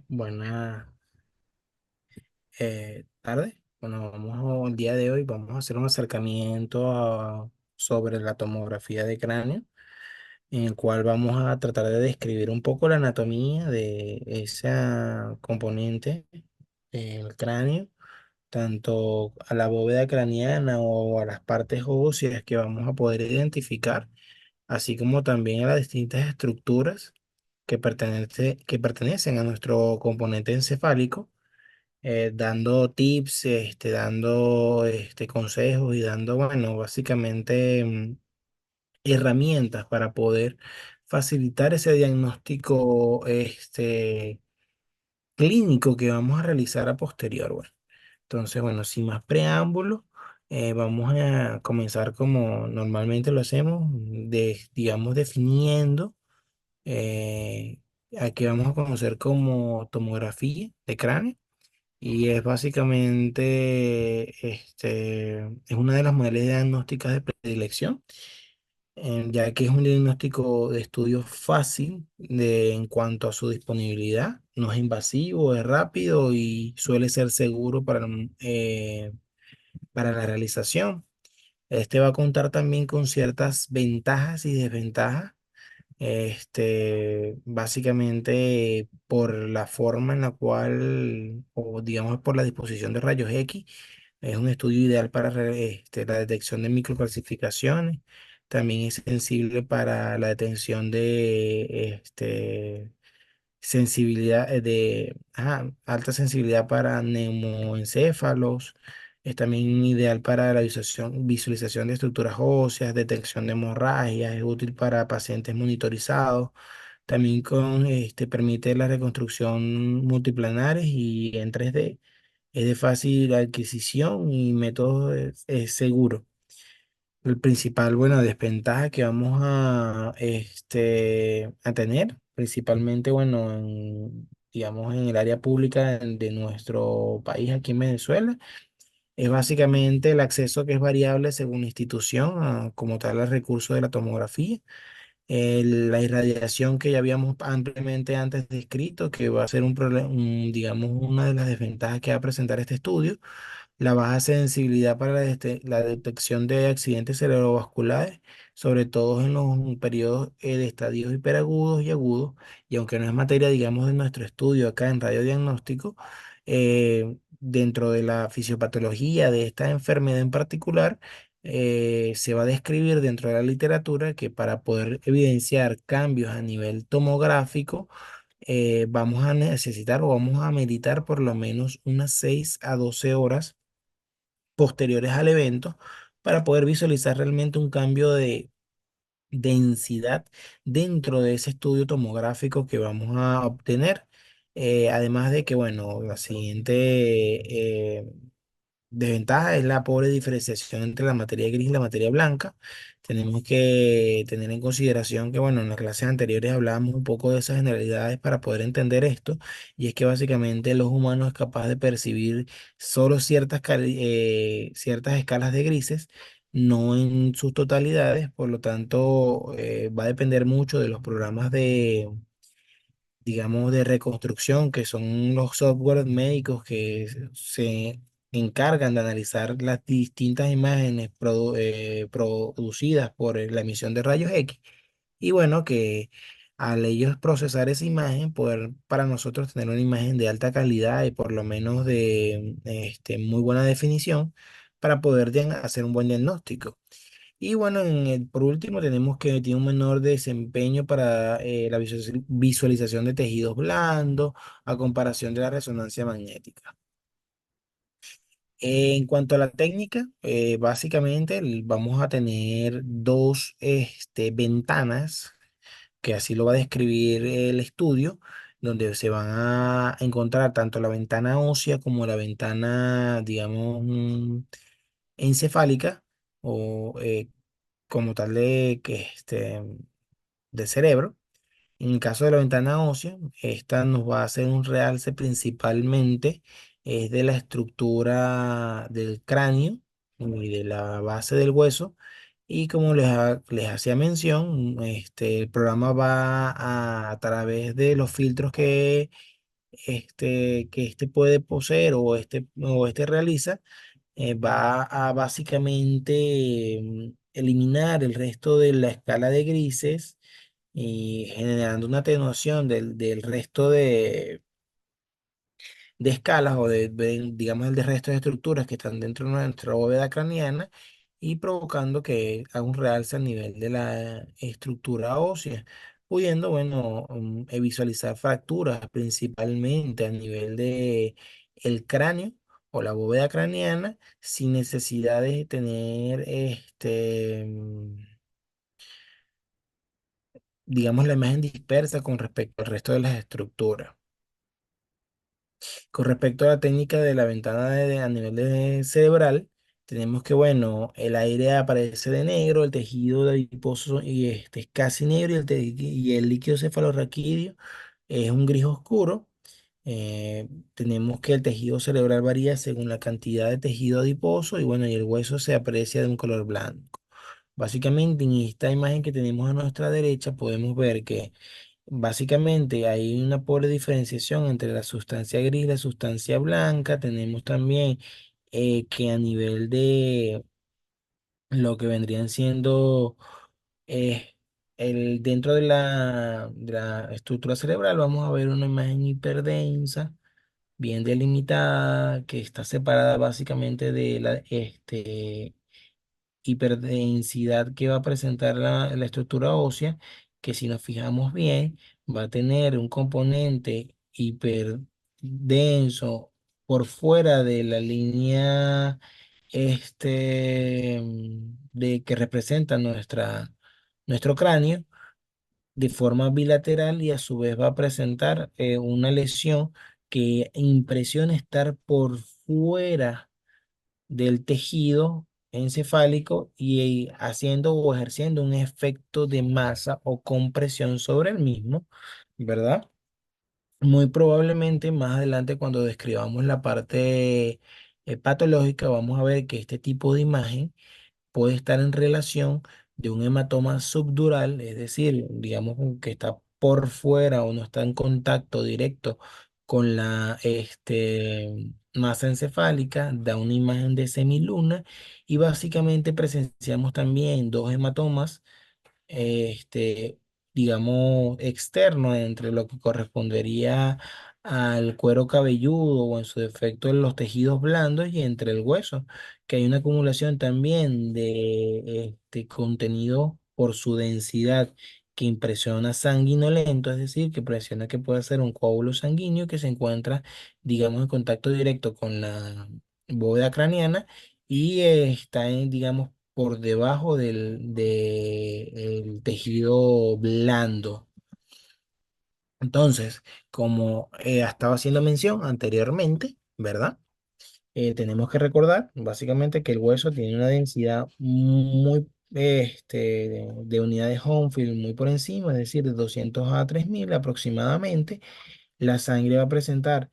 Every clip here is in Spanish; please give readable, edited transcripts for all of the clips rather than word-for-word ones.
Buena tarde. Bueno, el día de hoy vamos a hacer un acercamiento sobre la tomografía de cráneo, en el cual vamos a tratar de describir un poco la anatomía de esa componente del cráneo, tanto a la bóveda craneana o a las partes óseas que vamos a poder identificar, así como también a las distintas estructuras que pertenecen a nuestro componente encefálico, dando tips, dando consejos y dando, bueno, básicamente herramientas para poder facilitar ese diagnóstico clínico que vamos a realizar a posterior. Bueno, entonces, bueno, sin más preámbulos, vamos a comenzar como normalmente lo hacemos, digamos, definiendo a qué vamos a conocer como tomografía de cráneo. Y es básicamente, es una de las modalidades diagnósticas de predilección, ya que es un diagnóstico de estudio fácil en cuanto a su disponibilidad. No es invasivo, es rápido y suele ser seguro para la realización. Este va a contar también con ciertas ventajas y desventajas, básicamente por la forma en la cual, o digamos por la disposición de rayos X. Es un estudio ideal para la detección de microcalcificaciones. También es sensible para la detención de sensibilidad alta sensibilidad para neumoencéfalos. Es también ideal para la visualización de estructuras óseas, detección de hemorragias. Es útil para pacientes monitorizados. También permite la reconstrucción multiplanares y en 3D. Es de fácil adquisición y método es seguro. El principal, bueno, desventaja que vamos a tener, principalmente, bueno, digamos, en el área pública de nuestro país, aquí en Venezuela, es básicamente el acceso que es variable según la institución, como tal, al recurso de la tomografía. La irradiación que ya habíamos ampliamente antes descrito, que va a ser un problema, digamos, una de las desventajas que va a presentar este estudio. La baja sensibilidad para la detección de accidentes cerebrovasculares, sobre todo en los periodos de estadios hiperagudos y agudos, y aunque no es materia, digamos, de nuestro estudio acá en radiodiagnóstico, dentro de la fisiopatología de esta enfermedad en particular, se va a describir dentro de la literatura que para poder evidenciar cambios a nivel tomográfico, vamos a necesitar o vamos a meditar por lo menos unas 6 a 12 horas posteriores al evento para poder visualizar realmente un cambio de densidad dentro de ese estudio tomográfico que vamos a obtener. Además de que, bueno, la siguiente desventaja es la pobre diferenciación entre la materia gris y la materia blanca. Tenemos que tener en consideración que, bueno, en las clases anteriores hablábamos un poco de esas generalidades para poder entender esto, y es que básicamente los humanos es capaz de percibir solo ciertas escalas de grises, no en sus totalidades. Por lo tanto, va a depender mucho de los programas digamos, de reconstrucción, que son los software médicos que se encargan de analizar las distintas imágenes producidas por la emisión de rayos X. Y bueno, que al ellos procesar esa imagen, poder para nosotros tener una imagen de alta calidad y por lo menos de muy buena definición para poder hacer un buen diagnóstico. Y bueno, por último tenemos que tiene un menor desempeño para la visualización de tejidos blandos a comparación de la resonancia magnética. En cuanto a la técnica, básicamente vamos a tener dos ventanas, que así lo va a describir el estudio, donde se van a encontrar tanto la ventana ósea como la ventana, digamos, encefálica, o como tal del cerebro. En el caso de la ventana ósea, esta nos va a hacer un realce principalmente es de la estructura del cráneo y de la base del hueso. Y como les hacía mención, el programa va a través de los filtros que que este puede poseer o este realiza, va a básicamente eliminar el resto de la escala de grises y generando una atenuación del resto de escalas o digamos, el de resto de estructuras que están dentro de nuestra bóveda craneana y provocando que haga un realce al nivel de la estructura ósea, pudiendo, bueno, visualizar fracturas principalmente a nivel de el cráneo o la bóveda craneana sin necesidad de tener, digamos, la imagen dispersa con respecto al resto de las estructuras. Con respecto a la técnica de la ventana a nivel cerebral, tenemos que, bueno, el aire aparece de negro, el tejido adiposo y es casi negro y y el líquido cefalorraquídeo es un gris oscuro. Tenemos que el tejido cerebral varía según la cantidad de tejido adiposo y bueno, y el hueso se aprecia de un color blanco. Básicamente en esta imagen que tenemos a nuestra derecha podemos ver que básicamente hay una pobre diferenciación entre la sustancia gris y la sustancia blanca. Tenemos también que a nivel de lo que vendrían siendo eh, dentro de de la estructura cerebral, vamos a ver una imagen hiperdensa, bien delimitada, que está separada básicamente de la hiperdensidad que va a presentar la estructura ósea, que si nos fijamos bien, va a tener un componente hiperdenso por fuera de la línea de que representa nuestro cráneo de forma bilateral y a su vez va a presentar una lesión que impresiona estar por fuera del tejido encefálico y haciendo o ejerciendo un efecto de masa o compresión sobre el mismo, ¿verdad? Muy probablemente más adelante cuando describamos la parte patológica vamos a ver que este tipo de imagen puede estar en relación de un hematoma subdural, es decir, digamos que está por fuera o no está en contacto directo con la masa encefálica, da una imagen de semiluna y básicamente presenciamos también dos hematomas este, digamos, externo entre lo que correspondería al cuero cabelludo o en su defecto en los tejidos blandos y entre el hueso, que hay una acumulación también de este contenido por su densidad que impresiona sanguinolento, es decir, que presiona que puede ser un coágulo sanguíneo que se encuentra, digamos, en contacto directo con la bóveda craneana y está en, digamos, por debajo el tejido blando. Entonces, como estaba haciendo mención anteriormente, ¿verdad? Tenemos que recordar básicamente que el hueso tiene una densidad muy de unidades Hounsfield muy por encima, es decir, de 200 a 3000 aproximadamente. La sangre va a presentar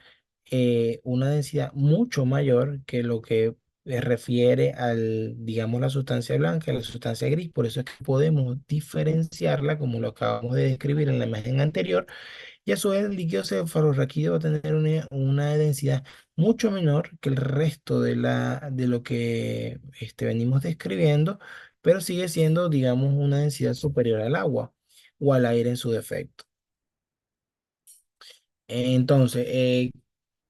una densidad mucho mayor que lo que refiere al, digamos, la sustancia blanca y la sustancia gris. Por eso es que podemos diferenciarla, como lo acabamos de describir en la imagen anterior, y a su vez el líquido cefalorraquídeo va a tener una densidad mucho menor que el resto de lo que venimos describiendo, pero sigue siendo, digamos, una densidad superior al agua o al aire en su defecto. Entonces,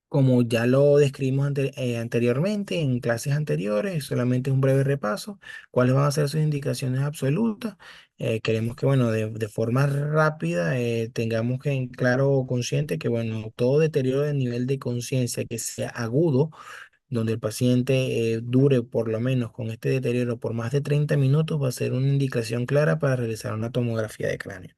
como ya lo describimos anteriormente en clases anteriores, solamente un breve repaso, cuáles van a ser sus indicaciones absolutas. Queremos que, bueno, de forma rápida tengamos que en claro consciente que, bueno, todo deterioro del nivel de conciencia que sea agudo donde el paciente dure por lo menos con este deterioro por más de 30 minutos, va a ser una indicación clara para realizar una tomografía de cráneo.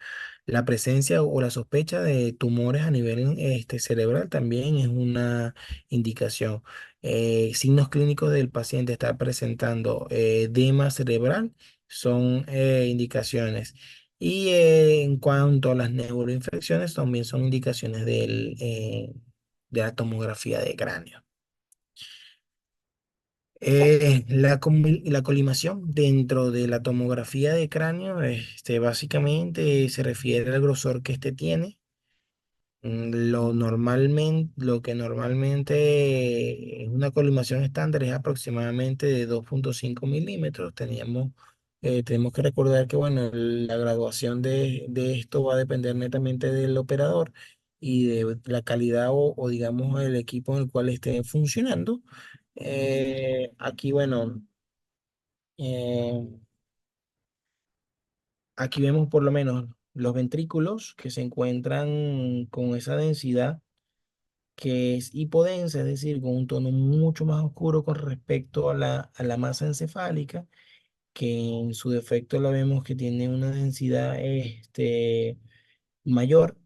La presencia o la sospecha de tumores a nivel cerebral también es una indicación. Signos clínicos del paciente está presentando edema cerebral son indicaciones. Y en cuanto a las neuroinfecciones, también son indicaciones de la tomografía de cráneo. La colimación dentro de la tomografía de cráneo, básicamente se refiere al grosor que este tiene. Lo que normalmente es una colimación estándar es aproximadamente de 2,5 milímetros. Tenemos que recordar que, bueno, la graduación de esto va a depender netamente del operador y de la calidad o digamos, el equipo en el cual esté funcionando. Aquí, bueno, eh, aquí vemos por lo menos los ventrículos que se encuentran con esa densidad que es hipodensa, es decir, con un tono mucho más oscuro con respecto a la masa encefálica, que en su defecto la vemos que tiene una densidad mayor,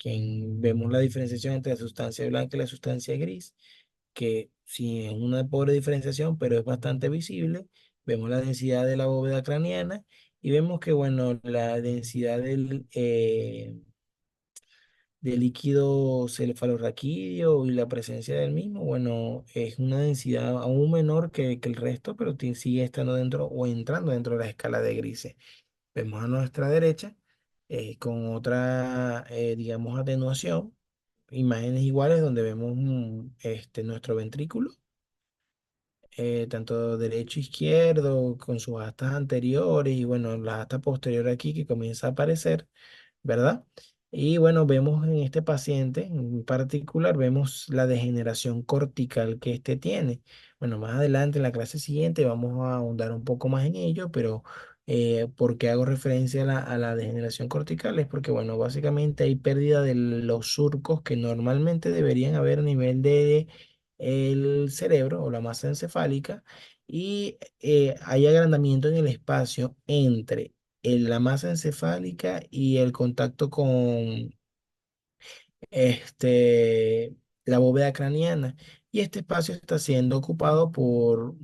vemos la diferenciación entre la sustancia blanca y la sustancia gris, que sí es una pobre diferenciación, pero es bastante visible. Vemos la densidad de la bóveda craneana y vemos que, bueno, la densidad de líquido cefalorraquídeo y la presencia del mismo, bueno, es una densidad aún menor que el resto, pero sigue estando dentro o entrando dentro de la escala de grises. Vemos a nuestra derecha con otra, digamos, atenuación, imágenes iguales donde vemos nuestro ventrículo, tanto derecho e izquierdo, con sus astas anteriores y bueno, la asta posterior aquí que comienza a aparecer, ¿verdad? Y bueno, vemos en este paciente en particular, vemos la degeneración cortical que este tiene. Bueno, más adelante en la clase siguiente vamos a ahondar un poco más en ello, pero ¿por qué hago referencia a la degeneración cortical? Es porque, bueno, básicamente hay pérdida de los surcos que normalmente deberían haber a nivel de el cerebro o la masa encefálica y hay agrandamiento en el espacio entre la masa encefálica y el contacto con este, la bóveda craneana. Y este espacio está siendo ocupado por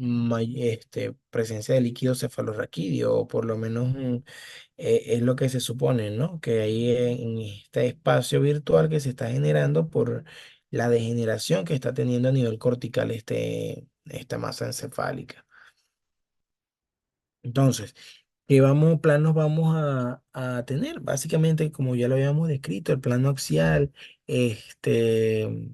presencia de líquido cefalorraquídeo, o por lo menos es lo que se supone, ¿no? Que ahí en este espacio virtual que se está generando por la degeneración que está teniendo a nivel cortical esta masa encefálica. Entonces, ¿qué planos vamos a tener? Básicamente, como ya lo habíamos descrito, el plano axial, este,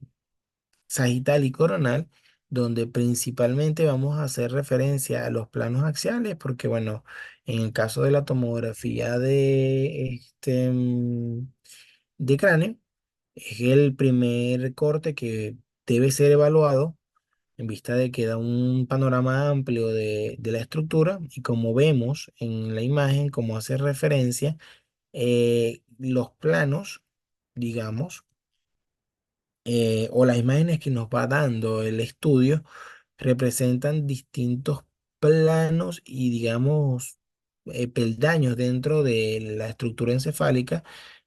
sagital y coronal, donde principalmente vamos a hacer referencia a los planos axiales, porque bueno, en el caso de la tomografía de cráneo, es el primer corte que debe ser evaluado en vista de que da un panorama amplio de la estructura y como vemos en la imagen, como hace referencia, los planos, digamos, o las imágenes que nos va dando el estudio representan distintos planos y, digamos, peldaños dentro de la estructura encefálica,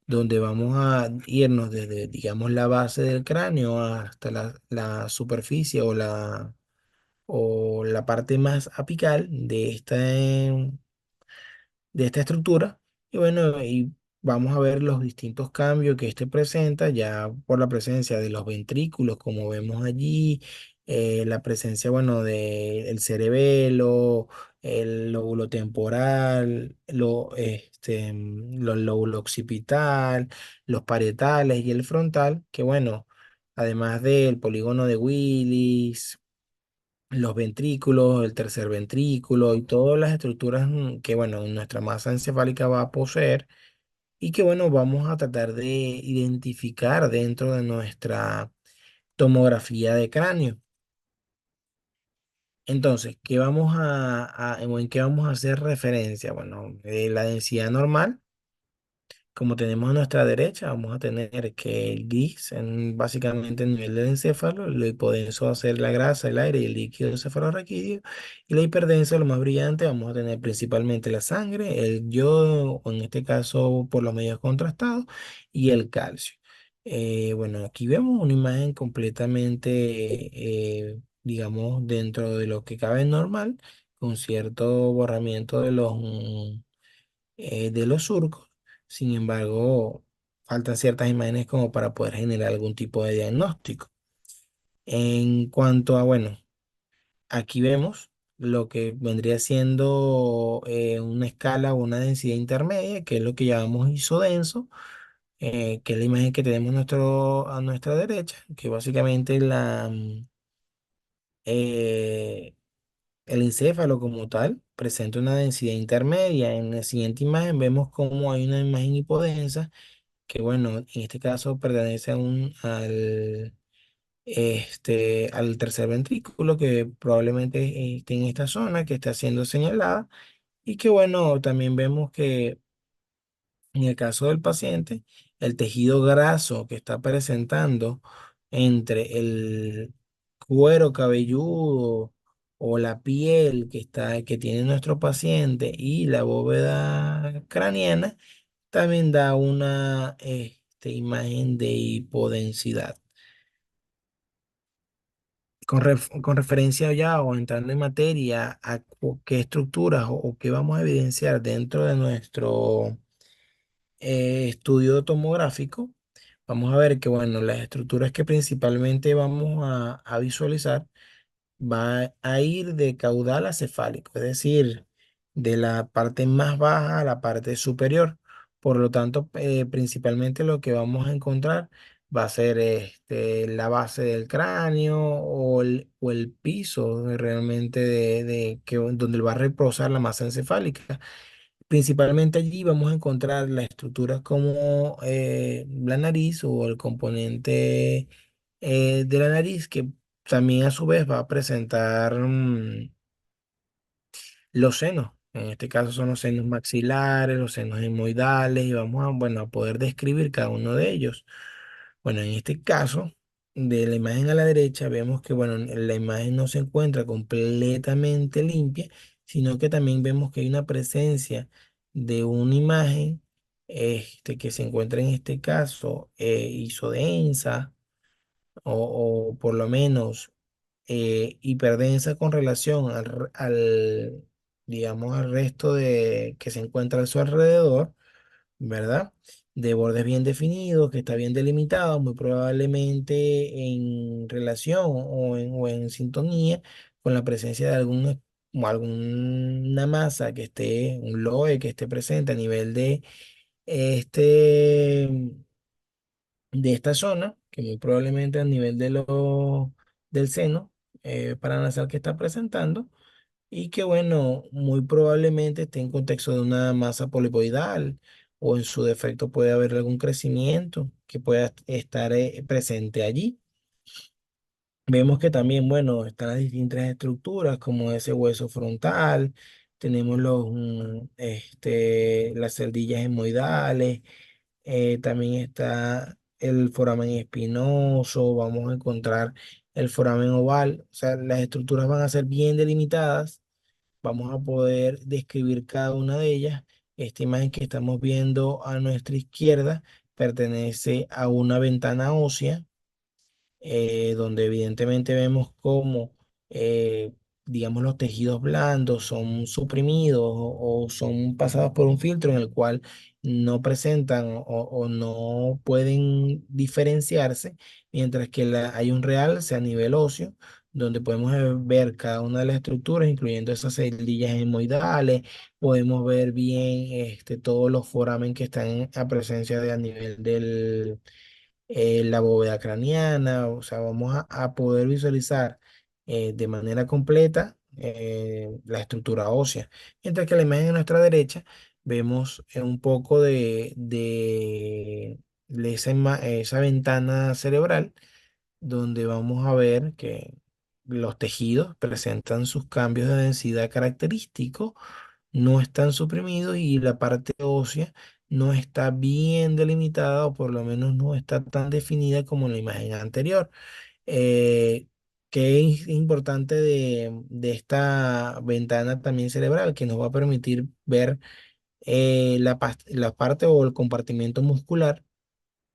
donde vamos a irnos desde, digamos, la base del cráneo hasta la superficie o la parte más apical de esta estructura. Y bueno, y vamos a ver los distintos cambios que este presenta, ya por la presencia de los ventrículos, como vemos allí, la presencia, bueno, del cerebelo, el lóbulo temporal, los lóbulo occipital, los parietales y el frontal, que bueno, además del polígono de Willis, los ventrículos, el tercer ventrículo y todas las estructuras que, bueno, nuestra masa encefálica va a poseer y que, bueno, vamos a tratar de identificar dentro de nuestra tomografía de cráneo. Entonces, o en qué vamos a hacer referencia? Bueno, la densidad normal. Como tenemos a nuestra derecha, vamos a tener que el gris, básicamente el nivel del encéfalo, lo hipodenso va a ser la grasa, el aire y el líquido cefalorraquídeo, y la hiperdensa, lo más brillante, vamos a tener principalmente la sangre, el yodo, o en este caso por los medios contrastados, y el calcio. Bueno, aquí vemos una imagen completamente, digamos, dentro de lo que cabe normal, con cierto borramiento de los surcos. Sin embargo, faltan ciertas imágenes como para poder generar algún tipo de diagnóstico. En cuanto a, bueno, aquí vemos lo que vendría siendo una escala o una densidad intermedia, que es lo que llamamos isodenso, que es la imagen que tenemos a nuestra derecha, que básicamente eh, el encéfalo como tal presenta una densidad intermedia. En la siguiente imagen vemos cómo hay una imagen hipodensa, que bueno, en este caso pertenece al tercer ventrículo, que probablemente esté en esta zona que está siendo señalada, y que bueno, también vemos que en el caso del paciente, el tejido graso que está presentando entre el cuero cabelludo o la piel que tiene nuestro paciente y la bóveda craneana, también da una imagen de hipodensidad. Con referencia ya o entrando en materia a qué estructuras o qué vamos a evidenciar dentro de nuestro estudio tomográfico, vamos a ver que, bueno, las estructuras que principalmente vamos a visualizar va a ir de caudal a cefálico, es decir, de la parte más baja a la parte superior. Por lo tanto, principalmente lo que vamos a encontrar va a ser la base del cráneo o el piso realmente donde va a reposar la masa encefálica. Principalmente allí vamos a encontrar las estructuras como la nariz o el componente de la nariz, que también a su vez va a presentar los senos. En este caso son los senos maxilares, los senos hemoidales, y vamos a, bueno, a poder describir cada uno de ellos. Bueno, en este caso, de la imagen a la derecha, vemos que, bueno, la imagen no se encuentra completamente limpia, sino que también vemos que hay una presencia de una imagen que se encuentra en este caso isodensa o por lo menos hiperdensa con relación digamos, al resto de que se encuentra a su alrededor, ¿verdad? De bordes bien definidos, que está bien delimitado, muy probablemente en relación o en sintonía con la presencia de alguna masa que esté, un LOE que esté presente a nivel este, de esta zona, que muy probablemente a nivel del seno paranasal que está presentando, y que bueno, muy probablemente esté en contexto de una masa polipoidal, o en su defecto puede haber algún crecimiento que pueda estar presente allí. Vemos que también, bueno, están las distintas estructuras como ese hueso frontal, tenemos las celdillas hemoidales, también está el foramen espinoso, vamos a encontrar el foramen oval, o sea, las estructuras van a ser bien delimitadas, vamos a poder describir cada una de ellas. Esta imagen que estamos viendo a nuestra izquierda pertenece a una ventana ósea, donde evidentemente vemos cómo, eh, digamos, los tejidos blandos son suprimidos o son pasados por un filtro en el cual no presentan o no pueden diferenciarse, mientras que hay un realce a nivel óseo, donde podemos ver cada una de las estructuras, incluyendo esas celdillas hemoidales, podemos ver bien todos los foramen que están a presencia a nivel la bóveda craneana, o sea, vamos a poder visualizar de manera completa la estructura ósea. Mientras que la imagen a nuestra derecha vemos un poco de esa ventana cerebral, donde vamos a ver que los tejidos presentan sus cambios de densidad característicos, no están suprimidos, y la parte ósea no está bien delimitada, o por lo menos no está tan definida como en la imagen anterior. Eh, que es importante de esta ventana también cerebral, que nos va a permitir ver la parte o el compartimiento muscular,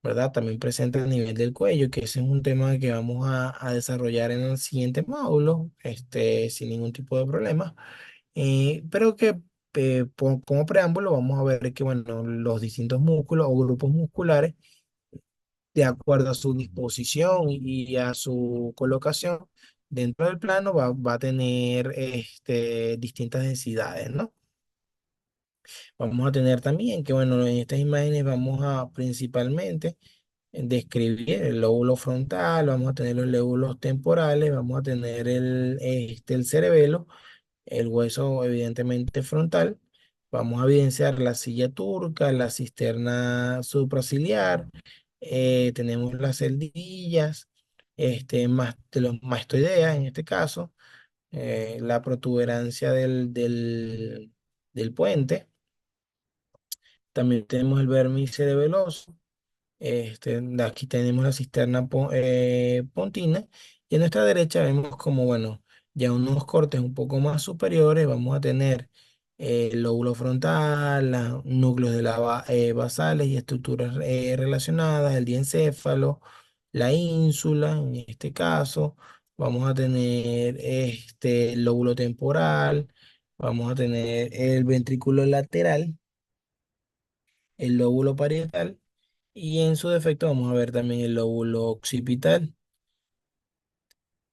¿verdad? También presente a nivel del cuello, que ese es un tema que vamos a desarrollar en el siguiente módulo, sin ningún tipo de problema. Pero que como preámbulo vamos a ver que, bueno, los distintos músculos o grupos musculares, de acuerdo a su disposición y a su colocación dentro del plano, va a tener distintas densidades, ¿no? Vamos a tener también que, bueno, en estas imágenes vamos a principalmente describir el lóbulo frontal, vamos a tener los lóbulos temporales, vamos a tener el cerebelo, el hueso evidentemente frontal, vamos a evidenciar la silla turca, la cisterna supraciliar, tenemos las celdillas, más, de los mastoideas en este caso, la protuberancia del puente, también tenemos el vértice cerebeloso. Aquí tenemos la cisterna pontina y a nuestra derecha vemos como, bueno, ya unos cortes un poco más superiores vamos a tener el lóbulo frontal, los núcleos de basales y estructuras relacionadas, el diencéfalo, la ínsula, en este caso, vamos a tener el lóbulo temporal, vamos a tener el ventrículo lateral, el lóbulo parietal y en su defecto vamos a ver también el lóbulo occipital.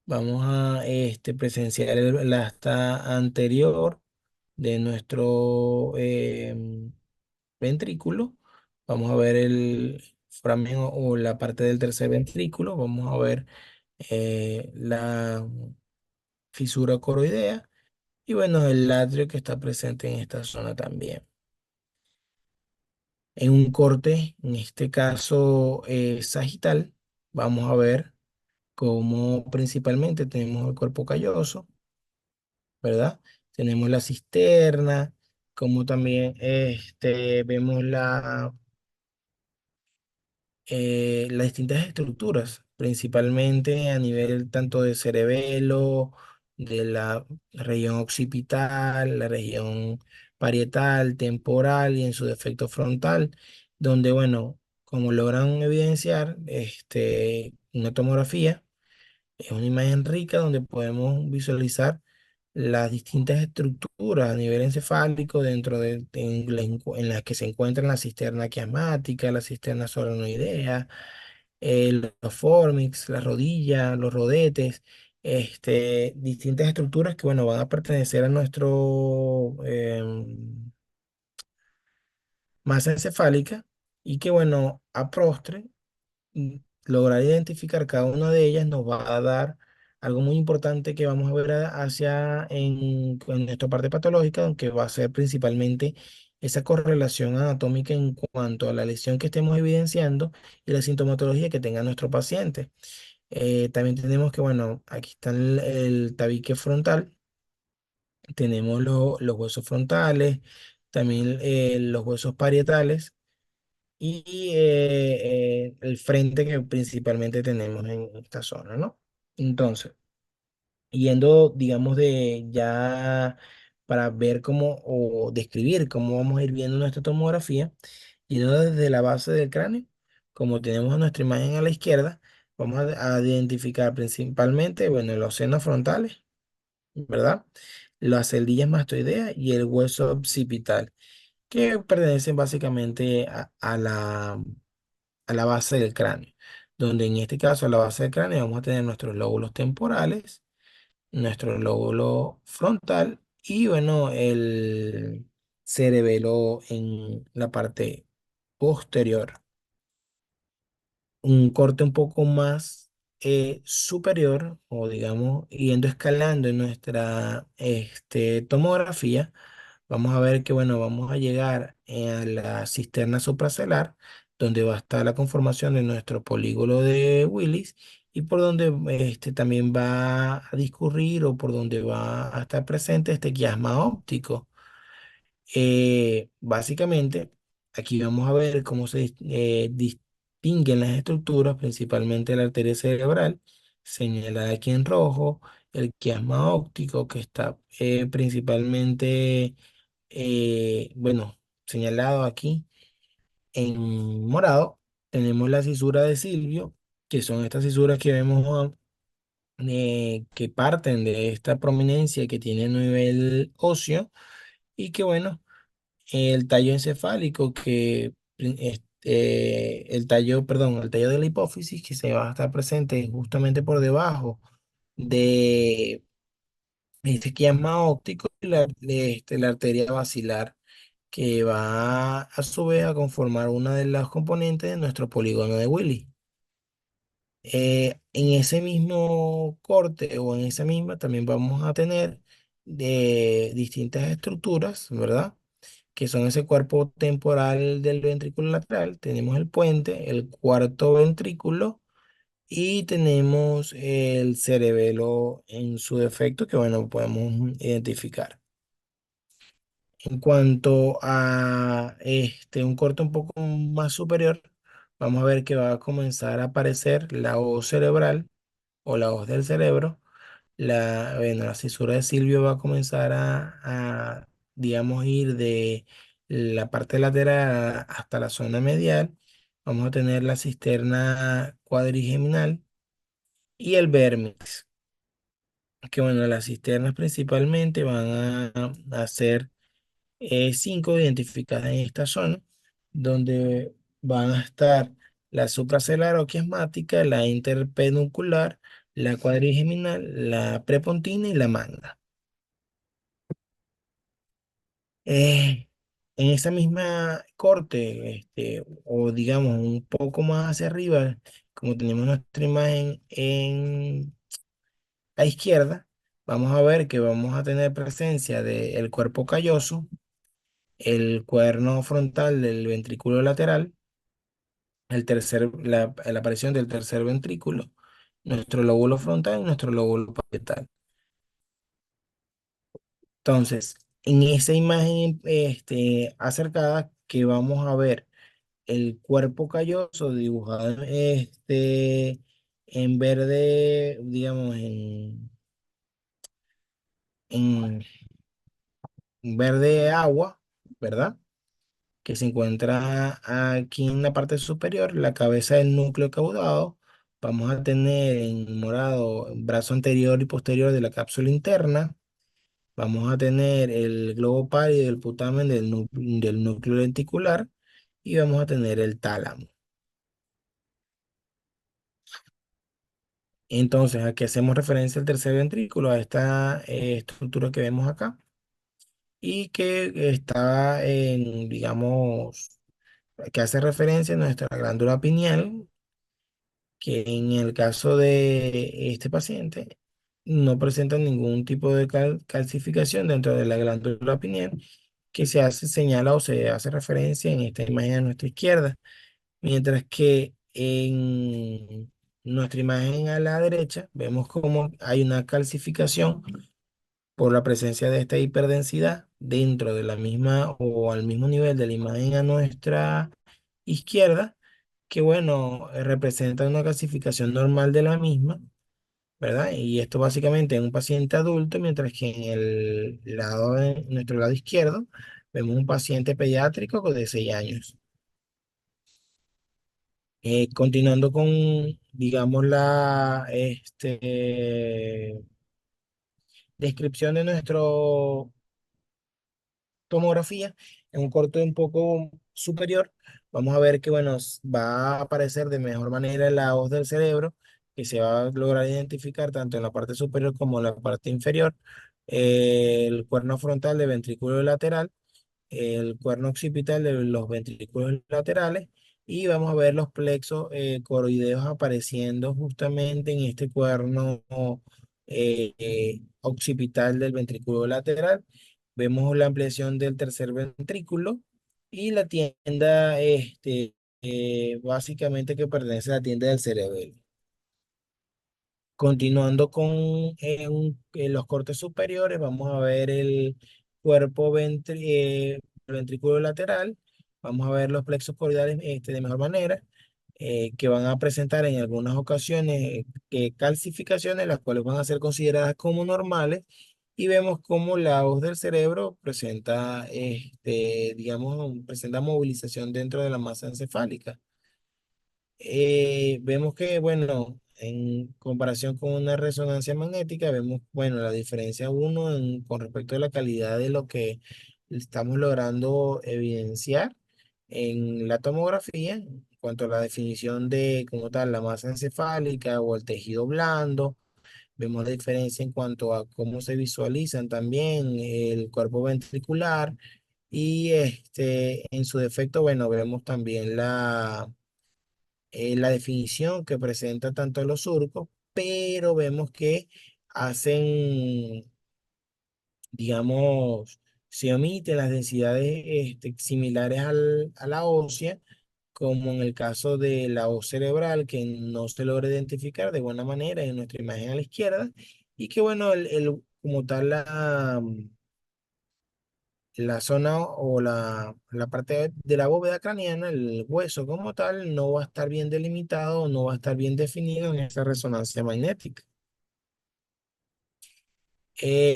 Vamos a presenciar la asta anterior de nuestro ventrículo. Vamos a ver el foramen o la parte del tercer ventrículo. Vamos a ver la fisura coroidea y bueno, el atrio que está presente en esta zona también. En un corte, en este caso sagital, vamos a ver como principalmente tenemos el cuerpo calloso, ¿verdad? Tenemos la cisterna, como también vemos las distintas estructuras, principalmente a nivel tanto de cerebelo, de la región occipital, la región parietal, temporal y en su defecto frontal, donde, bueno, como logran evidenciar una tomografía, es una imagen rica donde podemos visualizar las distintas estructuras a nivel encefálico dentro en las que se encuentran la cisterna quiasmática, la cisterna solenoidea, los fornix, la rodilla, los rodetes, distintas estructuras que bueno, van a pertenecer a nuestro masa encefálica y que bueno, a prostre lograr identificar cada una de ellas nos va a dar algo muy importante que vamos a ver en nuestra parte patológica, aunque va a ser principalmente esa correlación anatómica en cuanto a la lesión que estemos evidenciando y la sintomatología que tenga nuestro paciente. También tenemos que, bueno, aquí está el tabique frontal, tenemos los huesos frontales, también los huesos parietales y el frente que principalmente tenemos en esta zona, ¿no? Entonces, yendo, digamos, de ya para ver cómo o describir cómo vamos a ir viendo nuestra tomografía, yendo desde la base del cráneo, como tenemos nuestra imagen a la izquierda, vamos a identificar principalmente, bueno, los senos frontales, ¿verdad? Las celdillas mastoideas y el hueso occipital, que pertenecen básicamente a la base del cráneo, donde en este caso a la base del cráneo vamos a tener nuestros lóbulos temporales, nuestro lóbulo frontal y bueno, el cerebelo en la parte posterior. Un corte un poco más superior o digamos yendo escalando en nuestra tomografía. Vamos a ver que, bueno, vamos a llegar a la cisterna supracelular, donde va a estar la conformación de nuestro polígono de Willis y por donde también va a discurrir o por donde va a estar presente este quiasma óptico. Básicamente, aquí vamos a ver cómo se distinguen las estructuras, principalmente la arteria cerebral, señalada aquí en rojo, el quiasma óptico, que está principalmente bueno, señalado aquí en morado, tenemos la cisura de Silvio, que son estas cisuras que vemos que parten de esta prominencia que tiene a nivel óseo y que bueno, el tallo encefálico el tallo, perdón, el tallo de la hipófisis que se va a estar presente justamente por debajo de este quiasma óptico y la arteria basilar que va a su vez a conformar una de las componentes de nuestro polígono de Willy. En ese mismo corte o en esa misma también vamos a tener de distintas estructuras, ¿verdad? Que son ese cuerpo temporal del ventrículo lateral. Tenemos el puente, el cuarto ventrículo y tenemos el cerebelo en su defecto que, bueno, podemos identificar. En cuanto a un corte un poco más superior, vamos a ver que va a comenzar a aparecer la hoz cerebral o la hoz del cerebro. Bueno, la cisura de Silvio va a comenzar digamos, ir de la parte lateral hasta la zona medial. Vamos a tener la cisterna cuadrigeminal y el vérmex, que bueno, las cisternas principalmente van a ser cinco identificadas en esta zona, donde van a estar la supracelular o quiasmática, la interpeduncular, la cuadrigeminal, la prepontina y la magna. En esa misma corte, o digamos un poco más hacia arriba, como tenemos nuestra imagen en la izquierda, vamos a ver que vamos a tener presencia del cuerpo calloso, el cuerno frontal del ventrículo lateral, la aparición del tercer ventrículo, nuestro lóbulo frontal y nuestro lóbulo parietal. Entonces, en esa imagen acercada que vamos a ver el cuerpo calloso dibujado en verde, digamos, en verde agua, ¿verdad? Que se encuentra aquí en la parte superior, la cabeza del núcleo caudado. Vamos a tener en morado el brazo anterior y posterior de la cápsula interna. Vamos a tener el globo pálido del putamen del núcleo lenticular y vamos a tener el tálamo. Entonces, aquí hacemos referencia al tercer ventrículo, a esta estructura que vemos acá y que está digamos, que hace referencia a nuestra glándula pineal, que en el caso de este paciente no presenta ningún tipo de calcificación dentro de la glándula pineal que se hace señala o se hace referencia en esta imagen a nuestra izquierda, mientras que en nuestra imagen a la derecha vemos como hay una calcificación por la presencia de esta hiperdensidad dentro de la misma o al mismo nivel de la imagen a nuestra izquierda, que bueno, representa una calcificación normal de la misma, ¿verdad? Y esto básicamente en un paciente adulto, mientras que en en nuestro lado izquierdo, vemos un paciente pediátrico de 6 años. Continuando con, digamos, la descripción de nuestro tomografía, en un corte un poco superior, vamos a ver que, bueno, va a aparecer de mejor manera la hoz del cerebro, que se va a lograr identificar tanto en la parte superior como en la parte inferior, el cuerno frontal del ventrículo lateral, el cuerno occipital de los ventrículos laterales, y vamos a ver los plexos coroideos apareciendo justamente en este cuerno occipital del ventrículo lateral. Vemos la ampliación del tercer ventrículo y la tienda, básicamente que pertenece a la tienda del cerebelo. Continuando con los cortes superiores, vamos a ver el cuerpo ventrículo lateral. Vamos a ver los plexos coroidales de mejor manera, que van a presentar en algunas ocasiones calcificaciones, las cuales van a ser consideradas como normales. Y vemos cómo la hoz del cerebro presenta, digamos, presenta movilización dentro de la masa encefálica. Vemos que, bueno, en comparación con una resonancia magnética, vemos, bueno, la diferencia uno con respecto a la calidad de lo que estamos logrando evidenciar en la tomografía, en cuanto a la definición de, como tal, la masa encefálica o el tejido blando. Vemos la diferencia en cuanto a cómo se visualizan también el cuerpo ventricular, Y en su defecto, bueno, vemos también la definición que presenta tanto los surcos, pero vemos que hacen, digamos, se omiten las densidades similares a la ósea, como en el caso de la voz cerebral, que no se logra identificar de buena manera en nuestra imagen a la izquierda, y que bueno, como tal la zona o la parte de la bóveda craneana, el hueso como tal, no va a estar bien delimitado, no va a estar bien definido en esa resonancia magnética.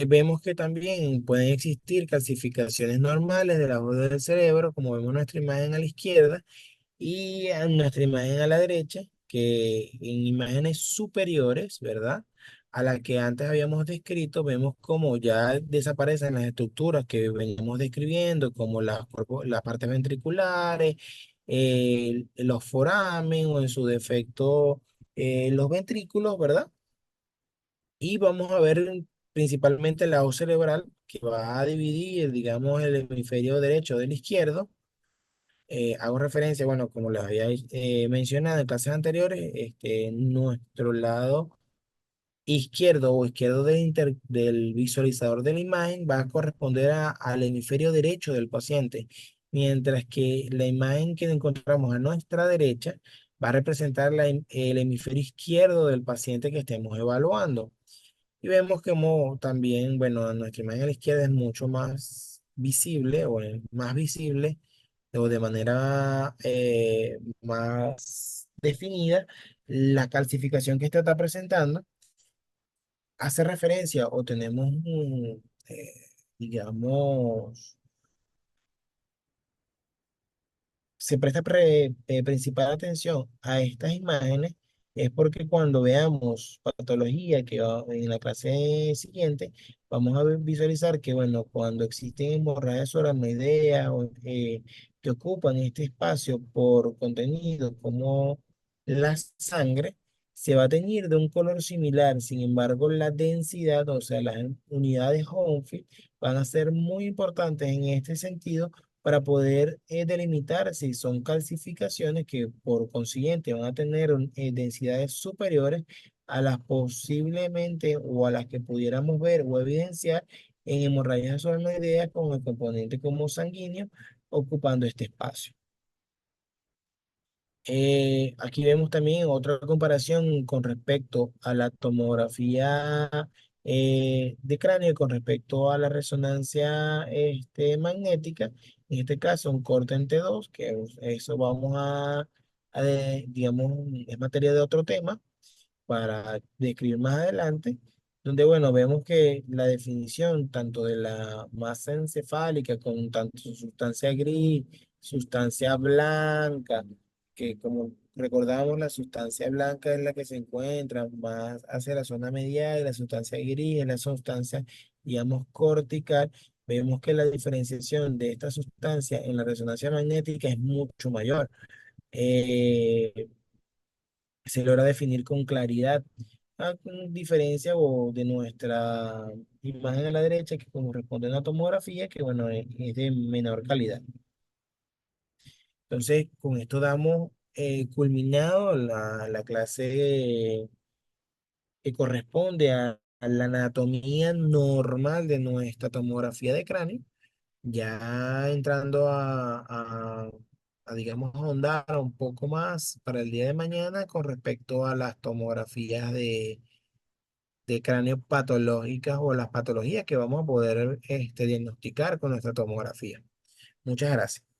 Vemos que también pueden existir calcificaciones normales de la bóveda del cerebro, como vemos en nuestra imagen a la izquierda, y a nuestra imagen a la derecha, que en imágenes superiores, ¿verdad? A la que antes habíamos descrito, vemos como ya desaparecen las estructuras que veníamos describiendo, como las partes ventriculares, los foramen o en su defecto los ventrículos, ¿verdad? Y vamos a ver principalmente la voz cerebral que va a dividir, digamos, el hemisferio derecho del izquierdo. Hago referencia, bueno, como les había mencionado en clases anteriores, nuestro lado izquierdo o izquierdo del visualizador de la imagen va a corresponder al hemisferio derecho del paciente, mientras que la imagen que encontramos a nuestra derecha va a representar el hemisferio izquierdo del paciente que estemos evaluando. Y vemos como también, bueno, nuestra imagen a la izquierda es mucho más visible o más visible o de manera más definida la calcificación que esta está presentando. Hace referencia o tenemos, digamos, se presta principal atención a estas imágenes es porque cuando veamos patología que en la clase siguiente, vamos a visualizar que, bueno, cuando existen hemorragias suramnoideas que ocupan este espacio por contenido como la sangre, se va a teñir de un color similar. Sin embargo, la densidad, o sea, las unidades Hounsfield, van a ser muy importantes en este sentido para poder delimitar si son calcificaciones que por consiguiente van a tener densidades superiores a las posiblemente o a las que pudiéramos ver o evidenciar en hemorragias solenoideas con el componente como sanguíneo ocupando este espacio. Aquí vemos también otra comparación con respecto a la tomografía de cráneo con respecto a la resonancia magnética. En este caso, un corte en T2, que eso vamos digamos, es materia de otro tema para describir más adelante, donde, bueno, vemos que la definición tanto de la masa encefálica con tanto sustancia gris, sustancia blanca, que como recordamos, la sustancia blanca es la que se encuentra más hacia la zona medial y la sustancia gris es la sustancia, digamos, cortical. Vemos que la diferenciación de esta sustancia en la resonancia magnética es mucho mayor. Eh, Se logra definir con claridad, con diferencia o de nuestra imagen a la derecha que corresponde a una tomografía que bueno, es de menor calidad. Entonces, con esto damos culminado la clase que corresponde a la anatomía normal de nuestra tomografía de cráneo, ya entrando digamos, ahondar un poco más para el día de mañana con respecto a las tomografías de cráneo patológicas o las patologías que vamos a poder diagnosticar con nuestra tomografía. Muchas gracias.